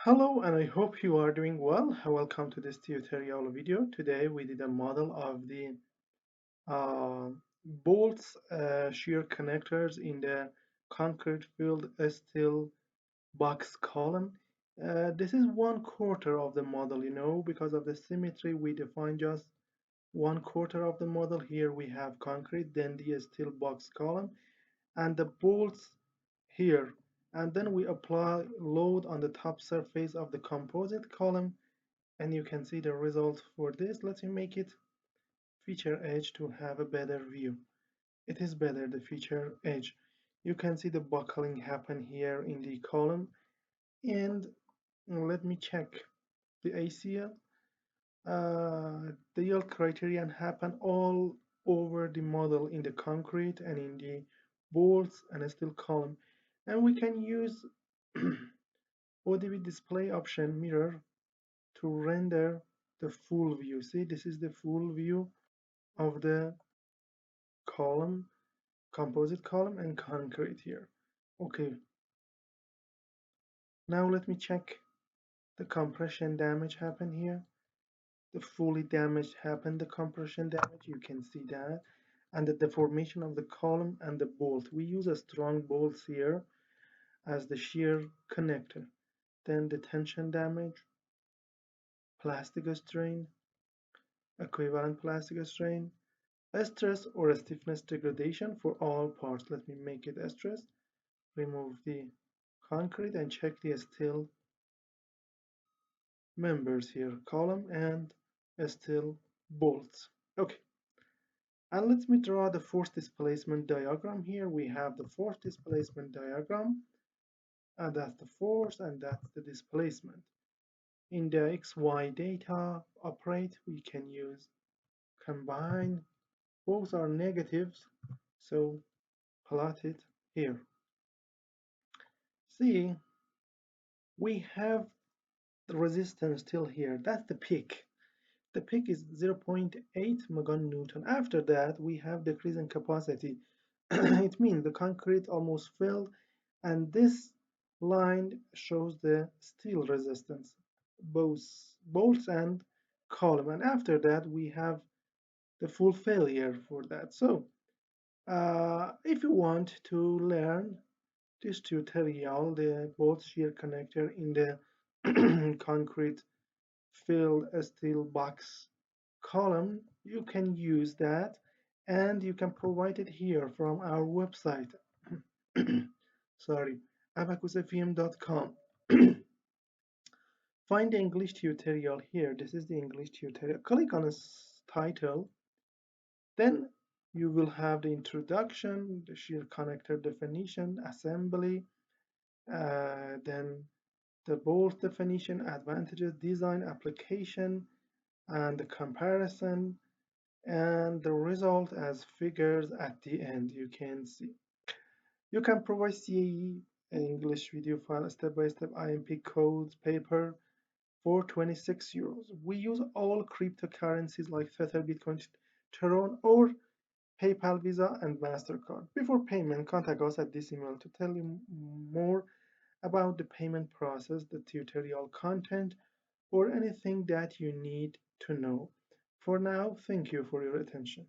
Hello, and I hope you are doing well. Welcome to this tutorial video. Today we did a model of the uh, bolts shear connectors in the concrete filled steel box column. This is 1/4 of the model, because of the symmetry we define just 1/4 of the model. Here we have concrete, then the steel box column, and the bolts here, and then we apply load on the top surface of the composite column, and you can see the result for this. Let me make it feature edge to have a better view. It is better, the feature edge. You can see the buckling happen here in the column, and let me check the ACL. The yield criterion happen all over the model in the concrete and in the bolts and steel column, and we can use ODB display option mirror to render the full view. See, this is the full view of the column, composite column and concrete here. Okay, now let me check the compression damage happen here. The fully damaged happened, the compression damage, you can see that, and the deformation of the column and the bolt. We use a strong bolts here as the shear connector. Then the tension damage, plastic strain, equivalent plastic strain, stress or stiffness degradation for all parts. Let me make it stress. Remove the concrete and check the steel members here, column and steel bolts. Okay, and let me draw the force displacement diagram here. We have the force displacement diagram, and that's the force and that's the displacement. In the XY data operate, we can use combine. Both are negatives, so plot it here. See, we have the resistance still here. That's the peak. The peak is 0.8 meganewton. After that, we have decrease in capacity. It means the concrete almost filled, and this line shows the steel resistance, both bolts and column. And after that, we have the full failure for that. So, if you want to learn this tutorial, the bolt shear connector in the concrete filled steel box column, you can use that, and you can provide it here from our website. Sorry, abaqusfm.com. Find the English tutorial here. This is the English tutorial. Click on its title. Then you will have the introduction, the shear connector definition, assembly, then the bolt definition, advantages, design, application, and the comparison, and the result as figures at the end. You can see. You can provide CAE English video file, step-by-step IMP codes, paper for 26 euros. We use all cryptocurrencies like Tether, Bitcoin, Tron, or PayPal, Visa, and MasterCard. Before payment, contact us at this email to tell you more about the payment process, the tutorial content, or anything that you need to know. For now, thank you for your attention.